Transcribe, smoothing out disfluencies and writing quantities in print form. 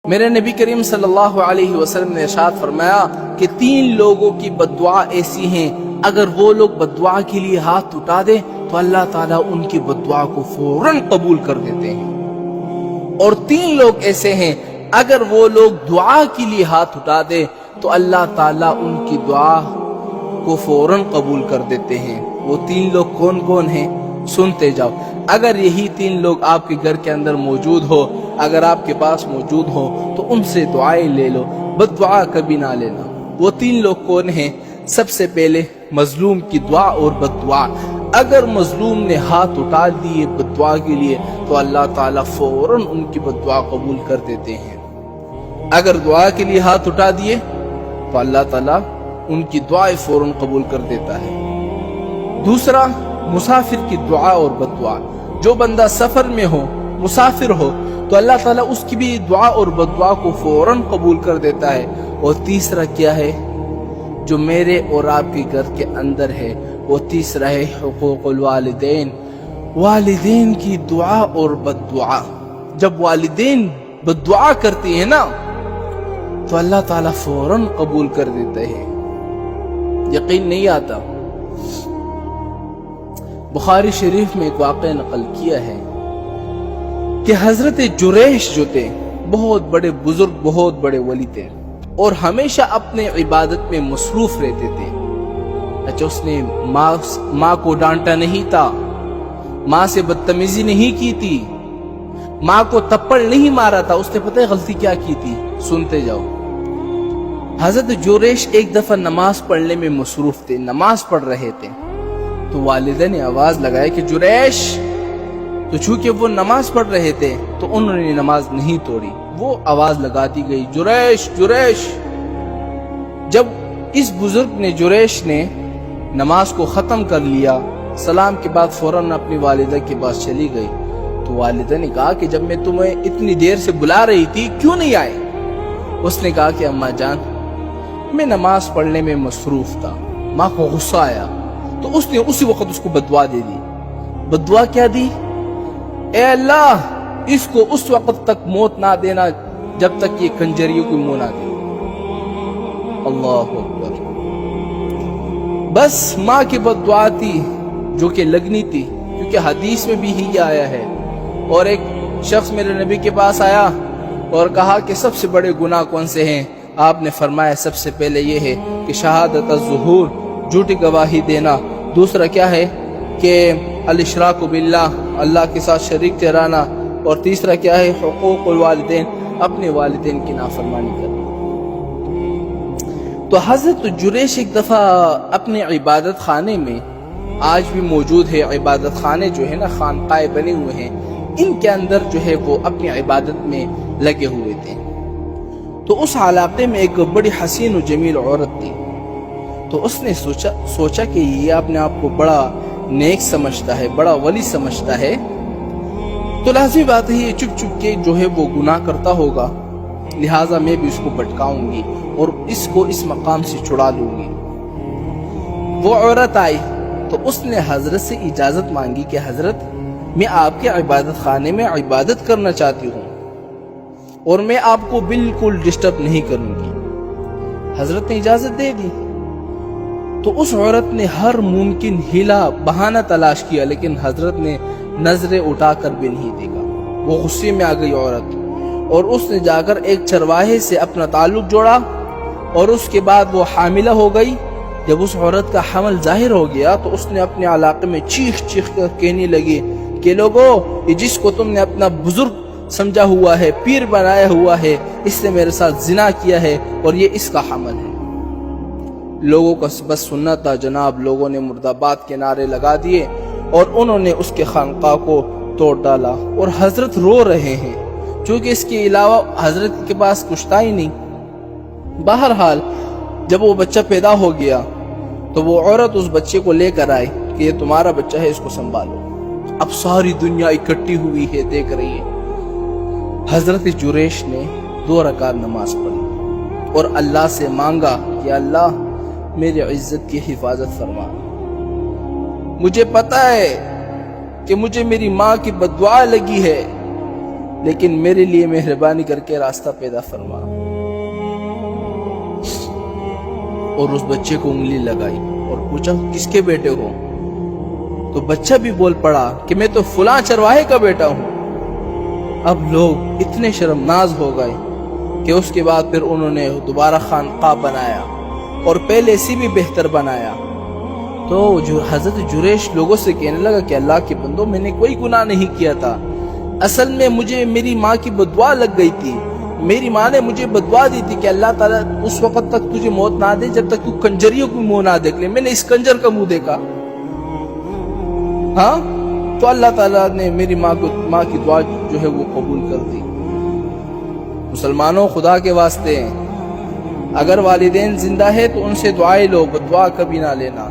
میرے نبی کریم صلی اللہ علیہ وسلم نے ارشاد فرمایا کہ 3 لوگوں کی بددعا ایسی ہیں، اگر وہ لوگ بددعا کے لیے ہاتھ اٹھا دیں تو اللہ تعالیٰ ان کی بددعا کو فوراً قبول کر دیتے ہیں، اور 3 لوگ ایسے ہیں اگر وہ لوگ دعا کے لیے ہاتھ اٹھا دیں تو اللہ تعالیٰ ان کی دعا کو فوراً قبول کر دیتے ہیں۔ وہ 3 لوگ کون کون ہیں؟ سنتے جاؤ۔ اگر یہی 3 لوگ آپ کے گھر کے اندر موجود ہو، اگر آپ کے پاس موجود ہو تو ان سے دعائیں لے لو، بد دعا کبھی نہ لینا۔ وہ 3 لوگ کون ہیں؟ سب سے پہلے مظلوم کی دعا اور بد دعا۔ اگر مظلوم نے ہاتھ اٹھا دیے بد دعا کے لیے تو اللہ تعالیٰ فوراً ان کی بد دعا قبول کر دیتے ہیں۔ اگر دعا کے لیے ہاتھ اٹھا دیے تو اللہ تعالیٰ ان کی دعائیں فوراً قبول کر دیتا ہے۔ دوسرا، مسافر کی دعا اور بد دعا۔ جو بندہ سفر میں ہو، مسافر ہو، تو اللہ تعالیٰ اس کی بھی دعا اور بد دعا کو فوراً قبول کر دیتا ہے۔ اور تیسرا کیا ہے جو میرے اور آپ کے گھر کے اندر ہے؟ وہ تیسرا ہے حقوق الوالدین، والدین کی دعا اور بد دعا۔ جب والدین بد دعا کرتی ہیں نا تو اللہ تعالیٰ فوراً قبول کر دیتے ہیں۔ یقین نہیں آتا؟ بخاری شریف میں ایک واقعہ نقل کیا ہے کہ حضرت جریش جو تھے بہت بڑے بزرگ، بہت بڑے ولی تھے، اور ہمیشہ اپنے عبادت میں مصروف رہتے تھے۔ اچھا، اس نے ماں کو ڈانٹا نہیں تھا، ماں سے بدتمیزی نہیں کی تھی، ماں کو تپڑ نہیں مارا تھا۔ اس نے پتہ ہے غلطی کیا کی تھی؟ سنتے جاؤ۔ حضرت جریش ایک دفعہ نماز پڑھنے میں مصروف تھے، نماز پڑھ رہے تھے، تو والدہ نے آواز لگائی کہ جریش، تو چونکہ وہ نماز پڑھ رہے تھے تو انہوں نے نماز نہیں توڑی، وہ آواز لگاتی گئی جریش جریش۔ جب اس بزرگ نے، جریش نے نماز کو ختم کر لیا، سلام کے بعد فوراً اپنی والدہ کے پاس چلی گئی، تو والدہ نے کہا کہ جب میں تمہیں اتنی دیر سے بلا رہی تھی کیوں نہیں آئے؟ اس نے کہا کہ اماں جان، میں نماز پڑھنے میں مصروف تھا۔ ماں کو غصہ آیا تو اس نے اسی وقت اس کو بددعا دے دی۔ بددعا کیا دی؟ اے اللہ، اس کو اس وقت تک موت نہ دینا جب تک یہ کنجریوں کو منہ نہ دے۔ اللہ اکبر۔ بس ماں کی بددعا تھی جو کہ لگنی تھی، کیونکہ حدیث میں بھی ہی آیا ہے۔ اور ایک شخص میرے نبی کے پاس آیا اور کہا کہ سب سے بڑے گناہ کون سے ہیں؟ آپ نے فرمایا سب سے پہلے یہ ہے کہ شہادت الظہور، جھوٹی گواہی دینا۔ دوسرا کیا ہے کہ الاشراک باللہ، اللہ کے ساتھ شریک ٹھہرانا۔ اور تیسرا کیا ہے؟ حقوق الوالدین، اپنے والدین کی نافرمانی کرنا۔ تو حضرت جریش ایک دفعہ اپنے عبادت خانے میں، آج بھی موجود ہے عبادت خانے جو ہے نا، خانقاہیں بنے ہوئے ہیں، ان کے اندر جو ہے وہ اپنی عبادت میں لگے ہوئے تھے۔ تو اس علاقے میں ایک بڑی حسین و جمیل عورت تھی، تو اس نے سوچا کہ یہ اپنے آپ کو بڑا نیک سمجھتا ہے، بڑا ولی سمجھتا ہے، تو لازمی بات ہے یہ چپ چپ کے جو ہے وہ گناہ کرتا ہوگا، لہٰذا میں بھی اس کو بھٹکاؤں گی اور اس کو اس مقام سے چھڑا لوں گی۔ وہ عورت آئی تو اس نے حضرت سے اجازت مانگی کہ حضرت، میں آپ کے عبادت خانے میں عبادت کرنا چاہتی ہوں اور میں آپ کو بالکل ڈسٹرب نہیں کروں گی۔ حضرت نے اجازت دے دی۔ تو اس عورت نے ہر ممکن ہیلا بہانہ تلاش کیا، لیکن حضرت نے نظریں اٹھا کر بھی نہیں دیکھا۔ وہ غصے میں آ گئی عورت، اور اس نے جا کر ایک چرواہے سے اپنا تعلق جوڑا، اور اس کے بعد وہ حاملہ ہو گئی۔ جب اس عورت کا حمل ظاہر ہو گیا تو اس نے اپنے علاقے میں چیخ چیخ کر کہنے لگی کہ لوگوں، یہ جس کو تم نے اپنا بزرگ سمجھا ہوا ہے، پیر بنایا ہوا ہے، اس نے میرے ساتھ زنا کیا ہے اور یہ اس کا حمل ہے۔ لوگوں کا بس سننا تھا جناب، لوگوں نے مرد آباد کے نعرے لگا دیے اور انہوں نے اس کے خانقاہ کو توڑ ڈالا، اور حضرت رو رہے ہیں چونکہ اس کے علاوہ حضرت کے پاس کچھ تھا ہی نہیں۔ بہرحال جب وہ بچہ پیدا ہو گیا تو وہ عورت اس بچے کو لے کر آئی کہ یہ تمہارا بچہ ہے، اس کو سنبھالو۔ اب ساری دنیا اکٹھی ہوئی ہے، دیکھ رہی ہے۔ حضرت جریش نے 2 رکعت نماز پڑھی اور اللہ سے مانگا کہ اللہ میری عزت کی حفاظت فرما۔ مجھے پتا ہے کہ مجھے میری ماں کی بددعا لگی ہے، لیکن میرے لیے مہربانی کر کے راستہ پیدا فرما۔ اور اس بچے کو انگلی لگائی اور پوچھا کس کے بیٹے ہو؟ تو بچہ بھی بول پڑا کہ میں تو فلاں چرواہے کا بیٹا ہوں۔ اب لوگ اتنے شرمناز ہو گئے کہ اس کے بعد پھر انہوں نے دوبارہ خانقاہ بنایا اور پہلے سے بھی بہتر بنایا۔ تو حضرت جریش لوگوں سے کہنے لگا کہ اللہ کے بندو، میں نے کوئی گناہ نہیں کیا تھا، اصل میں مجھے میری ماں کی بدعا لگ گئی تھی۔ میری ماں نے مجھے بدعا دی تھی کہ اللہ تعالیٰ اس وقت تک تجھے موت نہ دے جب تک تو کنجریوں کو منہ نہ دیکھ لے۔ میں نے اس کنجر کا منہ دیکھا، ہاں، تو اللہ تعالیٰ نے میری ماں کی دعا جو ہے وہ قبول کر دی۔ مسلمانوں، خدا کے واسطے اگر والدین زندہ ہے تو ان سے دعائیں لو، بدعا کبھی نہ لینا۔